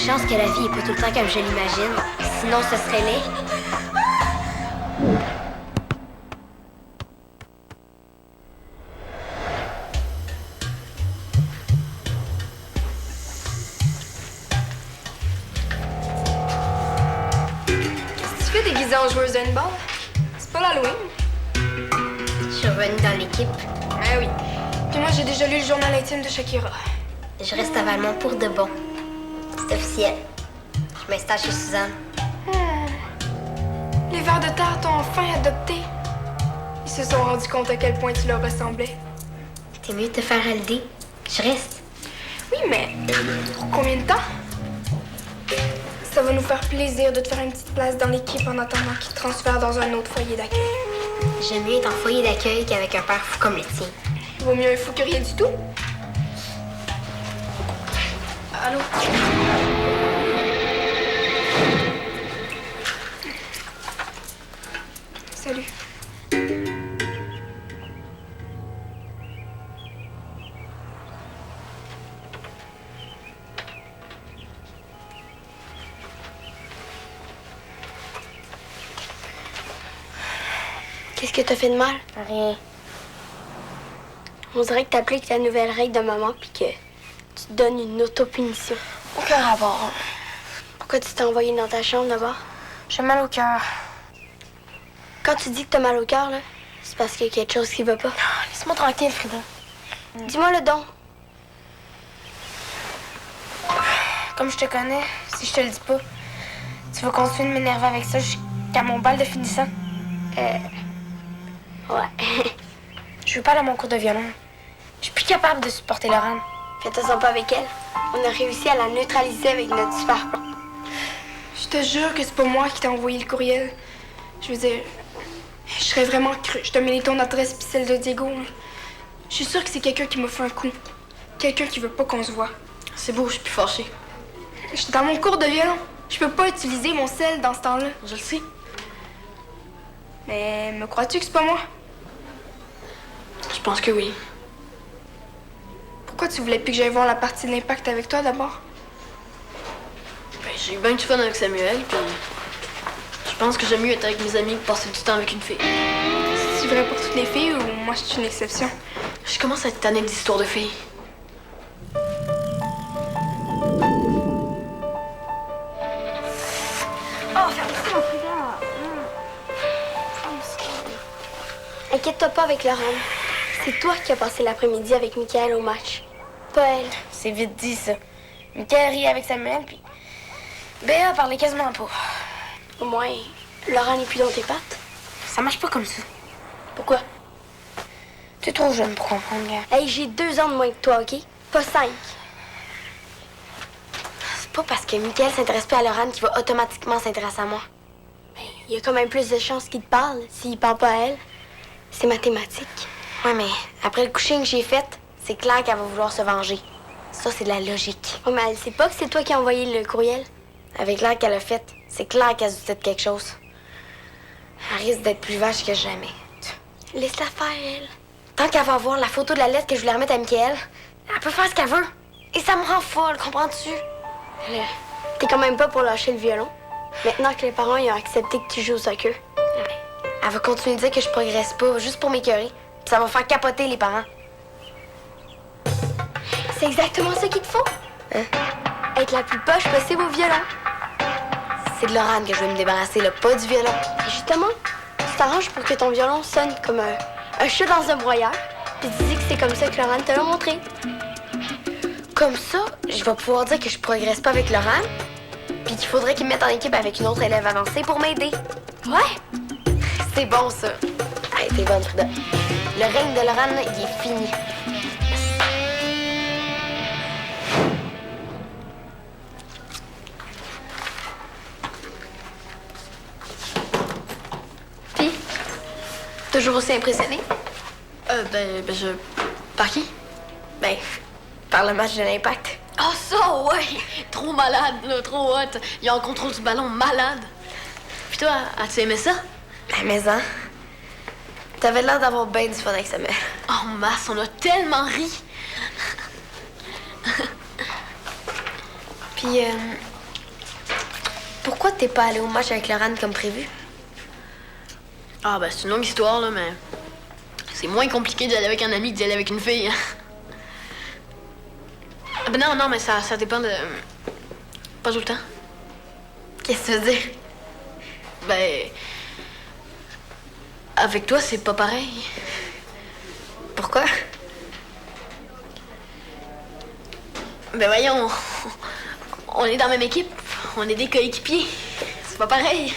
Chance que la vie est pas tout le temps comme je l'imagine. Sinon, ce serait laid. Qu'est-ce que tu fais déguisée en joueuse d'handball? C'est pas l'Halloween? Je suis revenue dans l'équipe. Ah oui. Puis moi, j'ai déjà lu le journal intime de Shakira. Je reste à Valmont pour de bon. C'est officiel. Je m'installe chez Suzanne. Les vers de terre t'ont enfin adopté. Ils se sont rendus compte à quel point tu leur ressemblais. T'es mieux de te faire à l'idée. Je reste. Oui, mais pour combien de temps? Ça va nous faire plaisir de te faire une petite place dans l'équipe en attendant qu'ils te transfèrent dans un autre foyer d'accueil. J'aime mieux être en foyer d'accueil qu'avec un père fou comme le tien. Vaut mieux un fou que rien du tout. Allô? Salut. Qu'est-ce que t'as fait de mal? Rien. On dirait que t'appliques la nouvelle règle de maman puis que tu te donnes une auto-punition. Aucun rapport. Pourquoi tu t'es envoyé dans ta chambre d'abord? J'ai mal au cœur. Quand tu dis que t'as mal au cœur, là, c'est parce qu'il y a quelque chose qui va pas. Laisse-moi tranquille, Frida. Dis-moi le don. Comme je te connais, si je te le dis pas, tu vas continuer de m'énerver avec ça jusqu'à mon bal de finissant. Ouais. Je veux pas aller à mon cours de violon. Je suis plus capable de supporter Laurent. Fais-toi pas avec elle. On a réussi à la neutraliser avec notre super plan. Je te jure que c'est pas moi qui t'ai envoyé le courriel. Je veux dire, je serais vraiment cru. Je t'ai donné ton adresse puis celle de Diego. Je suis sûre que c'est quelqu'un qui m'a fait un coup. Quelqu'un qui veut pas qu'on se voit. C'est beau, je suis plus fâchée. J'étais dans mon cours de violon. Je peux pas utiliser mon sel dans ce temps-là. Je le sais. Mais me crois-tu que c'est pas moi? Je pense que oui. Pourquoi tu voulais plus que j'aille voir la partie de l'Impact avec toi d'abord? Ben, j'ai eu bien du fun avec Samuel, puis je pense que j'aime mieux être avec mes amis que passer du temps avec une fille. C'est vrai pour toutes les filles ou moi je suis une exception? Je commence à être tannée d'histoires de filles. Oh, ferme-toi, mon frère! Inquiète-toi pas avec Laurent. C'est toi qui as passé l'après-midi avec Michael au match. Pas elle. C'est vite dit, ça. Michael rit avec Samuel, puis Béa parlait quasiment pas. Au moins, Laurent n'est plus dans tes pattes. Ça marche pas comme ça. Pourquoi? T'es trop jeune pour comprendre, gars. Hey, j'ai 2 ans de moins que toi, OK? Pas 5. C'est pas parce que Michael s'intéresse plus à Laurent qu'il va automatiquement s'intéresser à moi. Il y a quand même plus de chances qu'il te parle s'il parle pas à elle. C'est mathématique. Ouais, mais après le couching que j'ai fait, c'est clair qu'elle va vouloir se venger. Ça, c'est de la logique. Oh, mais elle sait pas que c'est toi qui as envoyé le courriel. Avec l'air qu'elle a fait, c'est clair qu'elle se doutait de quelque chose. Elle risque d'être plus vache que jamais. Laisse-la faire, elle. Tant qu'elle va voir la photo de la lettre que je voulais remettre à Michael, elle peut faire ce qu'elle veut. Et ça me rend folle, comprends-tu? T'es quand même pas pour lâcher le violon. Maintenant que les parents ils ont accepté que tu joues au soccer. Elle va continuer de dire que je progresse pas, juste pour m'écœurer. Puis ça va faire capoter les parents. C'est exactement ce qu'il te faut. Hein? Être la plus poche possible au violon. C'est de Laurent que je veux me débarrasser, là, pas du violon. Et justement, tu t'arranges pour que ton violon sonne comme un chat dans un broyeur. Puis tu dis que c'est comme ça que Laurent te l'a montré. Comme ça, je vais pouvoir dire que je progresse pas avec Laurent, puis qu'il faudrait qu'il me mette en équipe avec une autre élève avancée pour m'aider. Ouais. C'est bon, ça. Hey, t'es bonne, Frida. Le règne de Laurent, là, il est fini. Puis, toujours aussi impressionné? Par qui? Ben, par le match de l'Impact. Oh, ça, ouais! Trop malade, là, trop hot. Il a un contrôle du ballon malade. Puis toi, as-tu aimé ça? La maison. T'avais l'air d'avoir bien du fun avec Samuel. Oh, masse, on a tellement ri. Puis, pourquoi t'es pas allé au match avec Laurent comme prévu? Ah, ben, c'est une longue histoire, là, mais c'est moins compliqué d'y aller avec un ami que d'y aller avec une fille. Ah, ben non, mais ça dépend de... Pas tout le temps. Qu'est-ce que tu veux dire? Ben... Avec toi, c'est pas pareil. Pourquoi? Ben voyons, on est dans la même équipe, on est des coéquipiers. C'est pas pareil.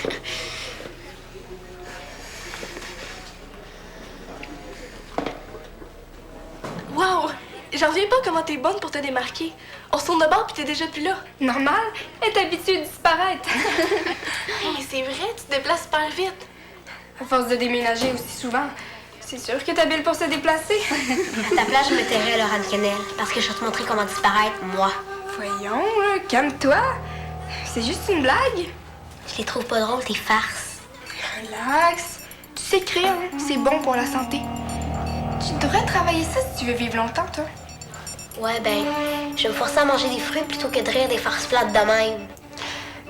Wow! J'en reviens pas comment t'es bonne pour te démarquer. On se tourne de bord pis t'es déjà plus là. Normal, elle est habituée de disparaître. Mais c'est vrai, tu te déplaces super vite. À force de déménager aussi souvent, c'est sûr que t'es habile pour se déplacer. À ta place, je me tairais à Laurent Quenel, parce que je vais te montrer comment disparaître, moi. Voyons, là, calme-toi. C'est juste une blague. Je les trouve pas drôles, tes farces. Relax. Tu sais écrire, hein? C'est bon pour la santé. Tu devrais travailler ça si tu veux vivre longtemps, toi. Ouais, ben, je vais me forcer à manger des fruits plutôt que de rire des farces plates de même.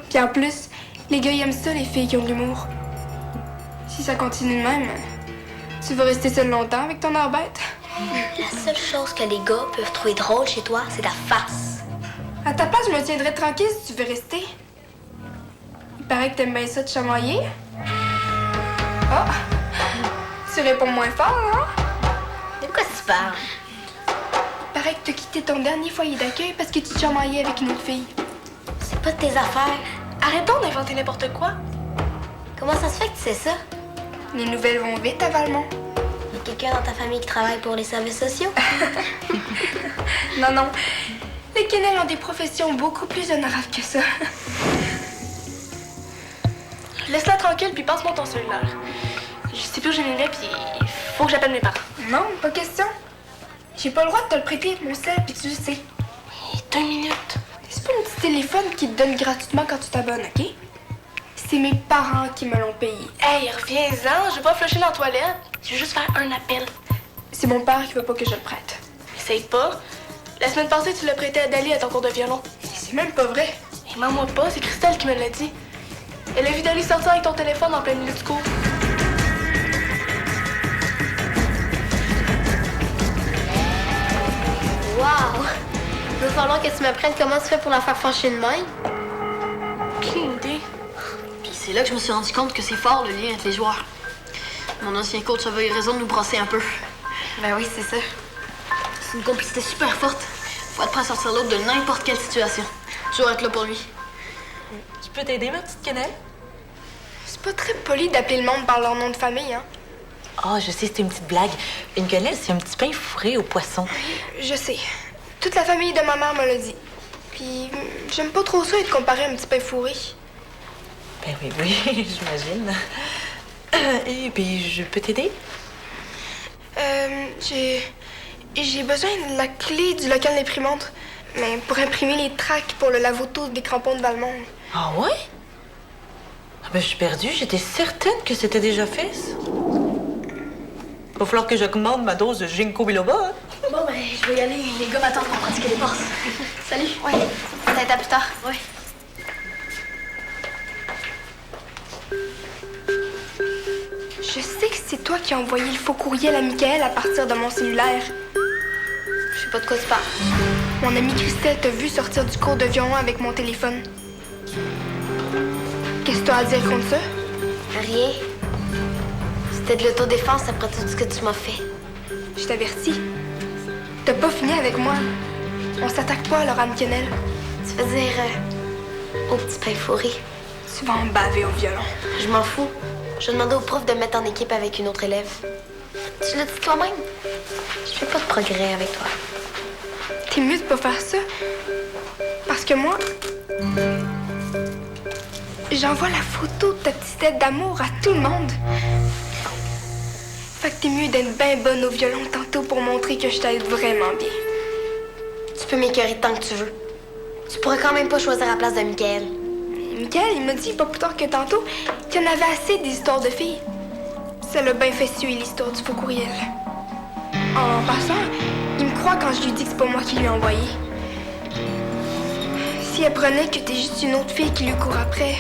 Puis en plus, les gars ils aiment ça, les filles qui ont de l'humour. Si ça continue de même, tu vas rester seule longtemps avec ton air bête. La seule chose que les gars peuvent trouver drôle chez toi, c'est ta face. À ta place, je me tiendrais tranquille si tu veux rester. Il paraît que t'aimes bien ça de chamailler. Ah! Tu réponds moins fort, hein? De quoi tu parles? Il paraît que t'as quitté ton dernier foyer d'accueil parce que tu te chamaillais avec une autre fille. C'est pas de tes affaires. Arrêtons d'inventer n'importe quoi. Comment ça se fait que tu sais ça? Les nouvelles vont vite à Valmont. Y a quelqu'un dans ta famille qui travaille pour les services sociaux? Non. Les Kennel ont des professions beaucoup plus honorables que ça. Laisse-la tranquille puis passe-moi ton cellulaire. Je sais plus où j'ai mis le puis il faut que j'appelle mes parents. Non, pas question. J'ai pas le droit de te le prêter, mon sel, puis tu le sais. Et 2 minutes. C'est pas un petit téléphone qui te donne gratuitement quand tu t'abonnes, OK? C'est mes parents qui me l'ont payé. Hey, reviens-en, je vais pas flusher dans la toilette. Je vais juste faire un appel. C'est mon père qui veut pas que je le prête. Essaye pas. La semaine passée, tu l'as prêté à Dali à ton cours de violon. C'est même pas vrai. Et moi pas, c'est Christelle qui me l'a dit. Elle a vu Dali sortir avec ton téléphone en plein milieu du cours. Wow! Il va falloir que tu m'apprennes comment tu fais pour la faire fâcher de même. Aucune idée. Puis c'est là que je me suis rendu compte que c'est fort le lien entre les joueurs. Mon ancien coach avait eu raison de nous brosser un peu. Ben oui, c'est ça. C'est une complicité super forte. Faut être prêt à sortir l'autre de n'importe quelle situation. Toujours être là pour lui. Je peux t'aider, ma petite quenelle? C'est pas très poli d'appeler le monde par leur nom de famille, hein? Ah, je sais, c'est une petite blague. Une quenelle, c'est un petit pain fourré au poisson. Je sais. Toute la famille de ma mère me l'a dit. Puis, j'aime pas trop ça être comparé à un petit pain fourré. Ben oui, j'imagine. Et puis, je peux t'aider? J'ai besoin de la clé du local d'imprimante. Mais pour imprimer les tracts pour le lave-auto des crampons de Valmont. Ah ouais? Ah ben, je suis perdue. J'étais certaine que c'était déjà fait, ça. Va falloir que j'augmente ma dose de ginkgo biloba, hein? Bon, ben, je vais y aller. Les gars m'attendent pour pratiquer les passes. Salut. Ouais, peut-être à plus tard. Ouais. Je sais que c'est toi qui as envoyé le faux courriel à Michael à partir de mon cellulaire. Je sais pas de quoi tu parles. Mon amie Christelle t'a vu sortir du cours de violon avec mon téléphone. Qu'est-ce que tu as à dire contre ça? Rien. C'était de l'autodéfense après tout ce que tu m'as fait. Je t'avertis. T'as pas fini avec moi. On s'attaque pas à Laurent Kennel. Tu veux dire au petit pain fourré? Tu vas en baver au violon. Je m'en fous. Je vais demander au prof de me mettre en équipe avec une autre élève. Tu l'as dit toi-même? Je fais pas de progrès avec toi. T'es mieux de pas faire ça. Parce que moi, j'envoie la photo de ta petite tête d'amour à tout le monde. Fait que t'es mieux d'être bien bonne au violon tantôt pour montrer que je t'aide vraiment bien. Tu peux m'écœurer tant que tu veux. Tu pourrais quand même pas choisir la place de Michael. Michael, il m'a dit pas plus tard que tantôt qu'il y en avait assez des histoires de filles. Ça l'a bien fait suer l'histoire du faux courriel. En passant, il me croit quand je lui dis que c'est pas moi qui lui ai envoyé. s'il apprenait que t'es juste une autre fille qui lui court après,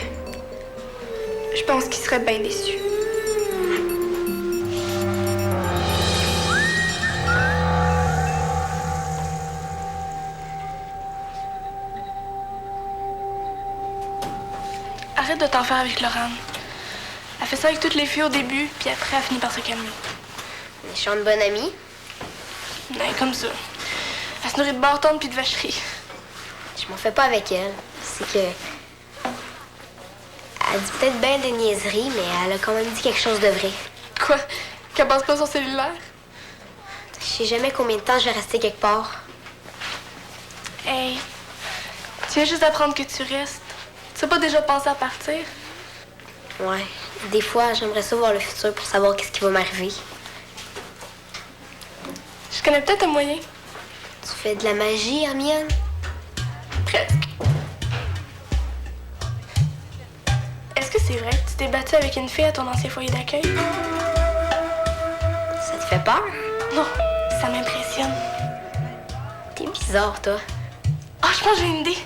je pense qu'il serait bien déçu. Arrête de t'en faire avec Laurent. Elle fait ça avec toutes les filles au début, puis après, elle finit par se calmer. Méchante bonne amie. Ouais, comme ça. Elle se nourrit de bâtons puis de vacheries. Je m'en fais pas avec elle. C'est que... Elle dit peut-être bien des niaiseries, mais elle a quand même dit quelque chose de vrai. Quoi? Qu'elle passe pas son cellulaire? Je sais jamais combien de temps je vais rester quelque part. Hey, tu viens juste d'apprendre que tu restes. Tu n'as pas déjà pensé à partir? Ouais. Des fois, j'aimerais ça voir le futur pour savoir qu'est-ce qui va m'arriver. Je connais peut-être un moyen. Tu fais de la magie, Hermione? Presque. Est-ce que c'est vrai que tu t'es battue avec une fille à ton ancien foyer d'accueil? Ça te fait peur? Non, ça m'impressionne. T'es bizarre, toi. Oh, je pense que j'ai une idée.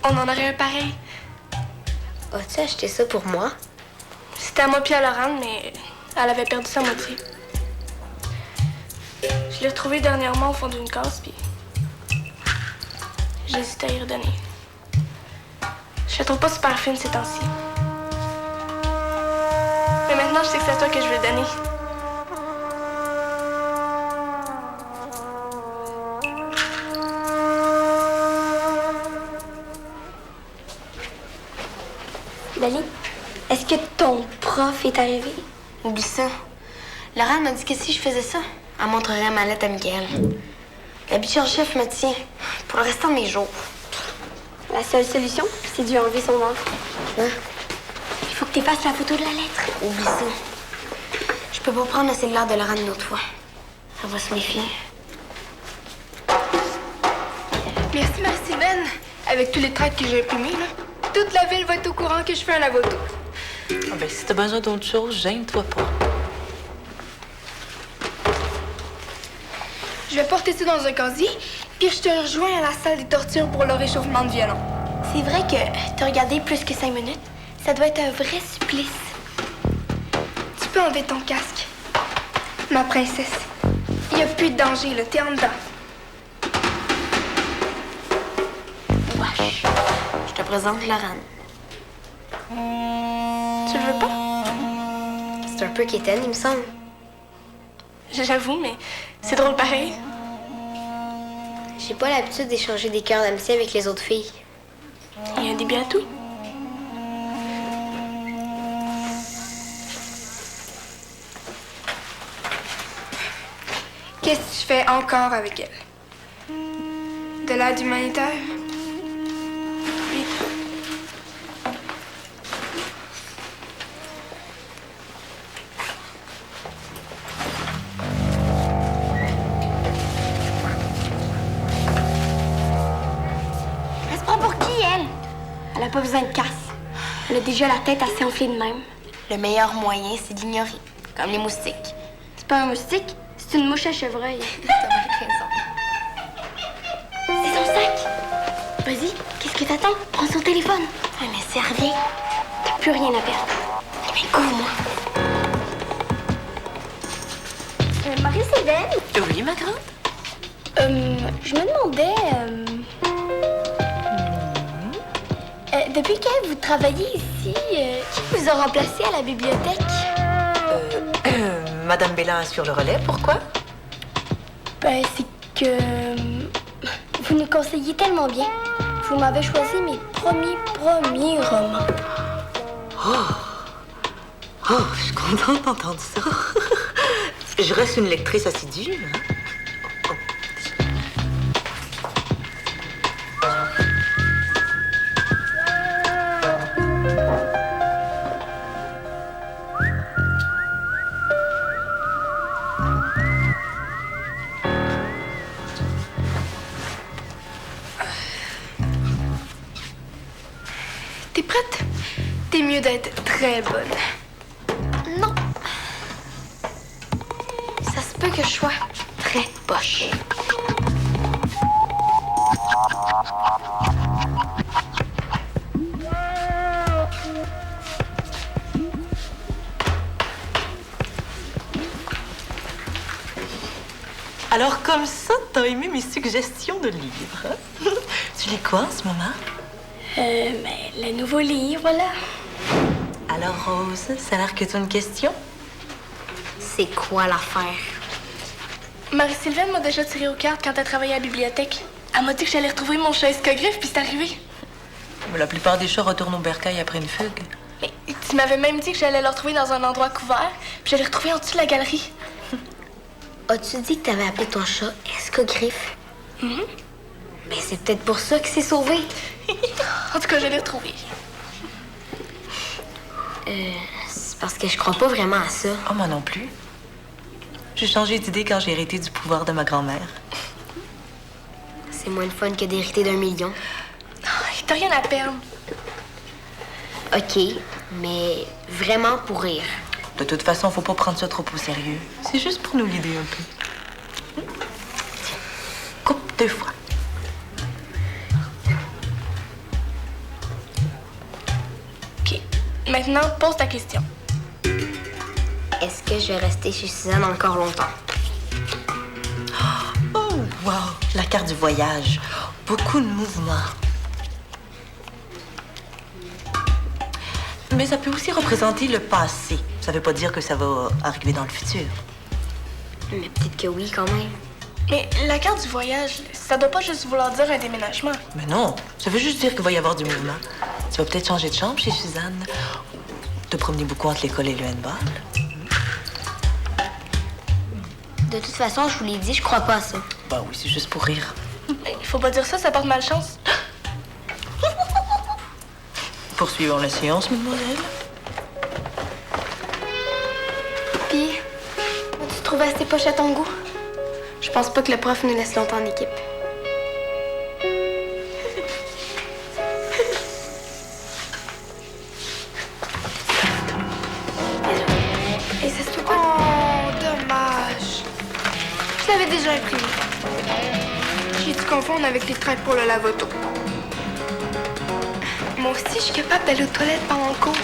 On en aurait un pareil. As-tu acheté ça pour moi? C'était à moi puis à Laurent, mais elle avait perdu sa moitié. Je l'ai retrouvée dernièrement au fond d'une case, puis j'hésite à y redonner. Je la trouve pas super fine ces temps-ci. Mais maintenant, je sais que c'est à toi que je vais le donner. Dali, est-ce que ton prof est arrivé? Oublie ça. Laurent m'a dit que si je faisais ça, elle montrerait ma lettre à Miguel. L'habitude en chef me tient pour le restant de mes jours. La seule solution, c'est de lui enlever son ventre. Hein? Il faut que tu fasses la photo de la lettre. Oublie ça. Je peux pas prendre le cellulaire de Laurent une autre fois. Elle va se méfier. Merci, Marie-Sylvaine. Avec tous les tracts que j'ai imprimés, là, toute la ville va être au courant que je fais un lavoto. Ah ben, si t'as besoin d'autre chose, gêne-toi pas. Je vais porter ça dans un casier, puis je te rejoins à la salle des tortures pour le réchauffement de violon. C'est vrai que t'as regardé plus que 5 minutes. Ça doit être un vrai supplice. Tu peux enlever ton casque. Ma princesse, il n'y a plus de danger, là. T'es en dedans. Wesh. Je te présente Laurent. Tu le veux pas? C'est un peu quétaine, il me semble. J'avoue, mais c'est drôle pareil. J'ai pas l'habitude d'échanger des cœurs d'amitié avec les autres filles. Il y a un début à tout. Qu'est-ce que tu fais encore avec elle? De l'aide humanitaire? Oui. Elle se prend pour qui, elle? Elle a pas besoin de casse. Elle a déjà la tête assez enflée de même. Le meilleur moyen, c'est d'ignorer. Comme les moustiques. C'est pas un moustique, c'est une mouche à chevreuil. T'as bien raison. C'est son sac. Vas-y, qu'est-ce que t'attends? Prends son téléphone. Ouais, mais servez. T'as plus rien à perdre. Mais couvre-moi. Marie-Sylvaine? Oui, ma grande? Je me demandais... depuis que vous travaillez ici, qui vous a remplacé à la bibliothèque? Madame Bélin assure le relais, pourquoi? Ben, c'est que... vous nous conseillez tellement bien. Vous m'avez choisi mes premiers romans. Oh, je suis contente d'entendre ça. Je reste une lectrice assidue, hein? T'es prête? T'es mieux d'être très bonne. Non, peut que je sois très poche. Alors, comme ça, t'as aimé mes suggestions de livres, hein? Tu lis quoi en ce moment? Mais le nouveau livre, là. Alors, Rose, ça a l'air que t'as une question? C'est quoi l'affaire? Marie-Sylvaine m'a déjà tiré aux cartes quand elle travaillait à la bibliothèque. Elle m'a dit que j'allais retrouver mon chat escogriffe, puis c'est arrivé. Mais la plupart des chats retournent au bercail après une fugue. Mais tu m'avais même dit que j'allais le retrouver dans un endroit couvert, puis j'allais le retrouver en dessous de la galerie. As-tu dit que t'avais appelé ton chat Escogriffe? Ben, c'est peut-être pour ça qu'il s'est sauvé. En tout cas, je l'ai retrouvé. C'est parce que je crois pas vraiment à ça. Oh, moi non plus. J'ai changé d'idée quand j'ai hérité du pouvoir de ma grand-mère. C'est moins le fun que d'hériter d'1 million. T'as rien à perdre. OK, mais vraiment pour rire. De toute façon, faut pas prendre ça trop au sérieux. C'est juste pour nous l'aider un peu. Tiens, coupe 2 fois. OK. Maintenant, pose ta question. Est-ce que je vais rester chez Suzanne encore longtemps? Oh, wow! La carte du voyage. Beaucoup de mouvements. Mais ça peut aussi représenter le passé. Ça veut pas dire que ça va arriver dans le futur. Mais peut-être que oui, quand même. Mais la carte du voyage, ça doit pas juste vouloir dire un déménagement. Mais non, ça veut juste dire qu'il va y avoir du mouvement. Tu vas peut-être changer de chambre chez Suzanne. Ou te promener beaucoup entre l'école et le handball. De toute façon, je vous l'ai dit, je crois pas à ça. Bah oui, c'est juste pour rire. Mais faut pas dire ça, ça porte malchance. Poursuivons la séance, mademoiselle. Puis, as-tu trouvé assez poche à ton goût? Je pense pas que le prof nous laisse longtemps en équipe. Et ça se peut pas. Oh, dommage. Je l'avais déjà imprimé. J'ai dû confondre avec les tracts pour le lave-auto. Moi aussi, je suis capable d'aller aux toilettes pendant le cours.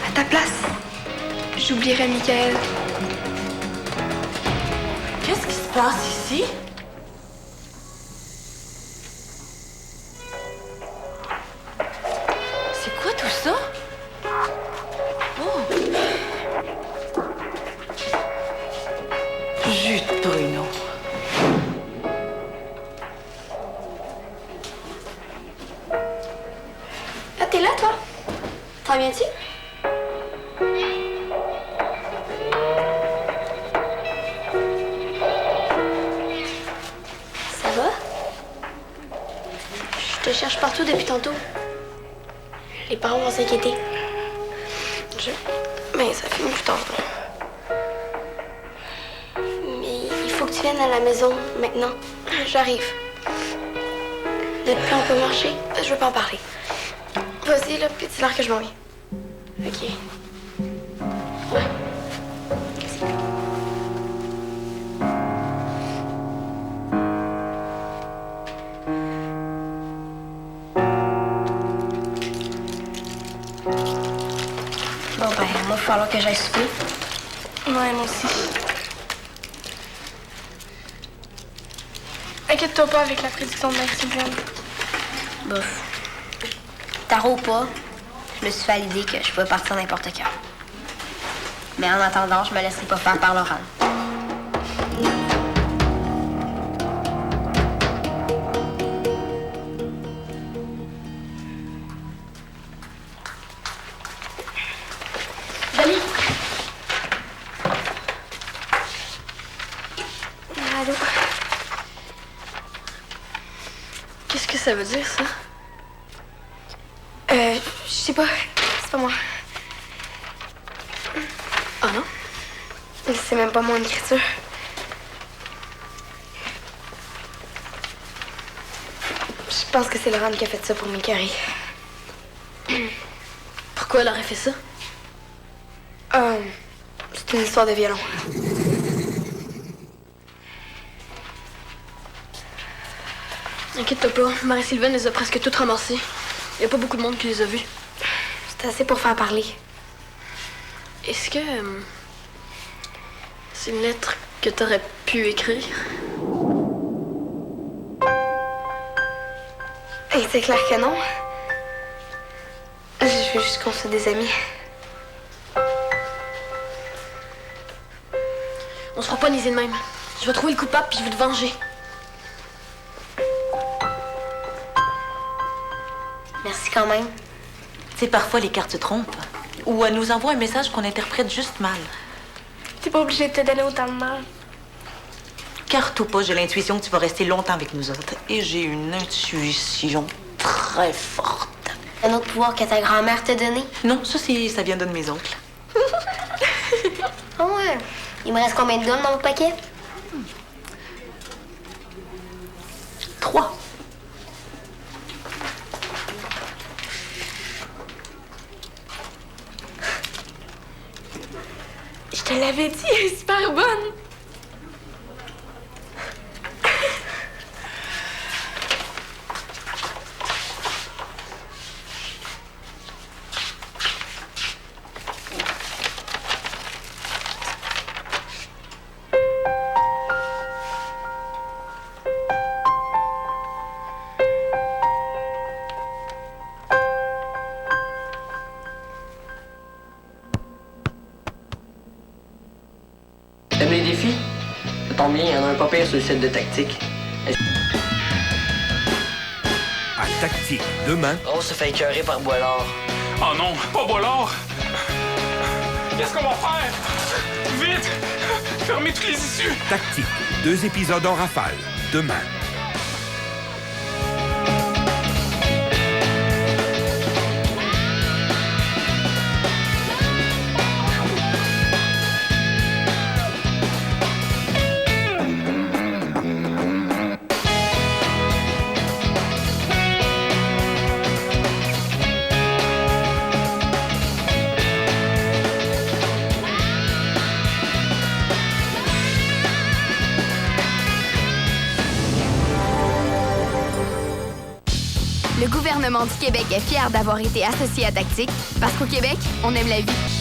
À ta place, j'oublierais Michael. Qu'est-ce qui se passe ici? C'est quoi tout ça? Oh! Jus de Bruno. Ah, t'es là, toi? T'en viens-tu? Ça va? Je te cherche partout depuis tantôt. Les parents vont s'inquiéter. Mais ça finit plus tard. Mais il faut que tu viennes à la maison maintenant. J'arrive. Depuis, on peut marcher. Je veux pas en parler. Vas-y, là, puis dis-leur que je m'en viens. OK. Ouais. Bon, ben, moi, il va falloir que j'aille souper. Ouais, moi aussi. Inquiète-toi pas avec la prédiction de Marie-Sylvaine. Bof. Tard ou pas, je me suis fait à l'idée que je pouvais partir n'importe quand. Mais en attendant, je me laisserai pas faire par Laurent. Dali! Allô? Qu'est-ce que ça veut dire, ça? Je sais pas. C'est pas moi. Ah non? C'est même pas mon écriture. Je pense que c'est Laurent qui a fait ça pour m'écœurer. Pourquoi elle aurait fait ça? C'est une histoire de violon. Inquiète-toi pas, Marie-Sylvaine les a presque toutes ramassées. Il n'y a pas beaucoup de monde qui les a vues. C'est assez pour faire parler. Est-ce que... c'est une lettre que t'aurais pu écrire? Et c'est clair que non. Je veux juste qu'on soit des amis. On se fera pas niaiser de même. Je vais trouver le coupable puis je vais te venger. Merci quand même. Tu sais, parfois, les cartes se trompent. Ou elles nous envoient un message qu'on interprète juste mal. T'es pas obligé de te donner autant de mal. Car ou pas, j'ai l'intuition que tu vas rester longtemps avec nous autres. Et j'ai une intuition très forte. Un autre pouvoir que ta grand-mère t'a donné? Non, ça vient d'un de mes oncles. Oh ouais. Il me reste combien de gommes dans mon paquet? 3. Je te l'avais dit, elle est super bonne. T'aimes les défis? Ça tombe bien, il y en a un pas pire sur le site de Tactique. À Tactique, demain, Rose se fait écœurer par Boilard. Oh non, pas Boilard! Qu'est-ce qu'on va faire? Vite! Fermez toutes les issues! Tactique, 2 épisodes en rafale, demain. Le gouvernement du Québec est fier d'avoir été associé à Tactique parce qu'au Québec, on aime la vie.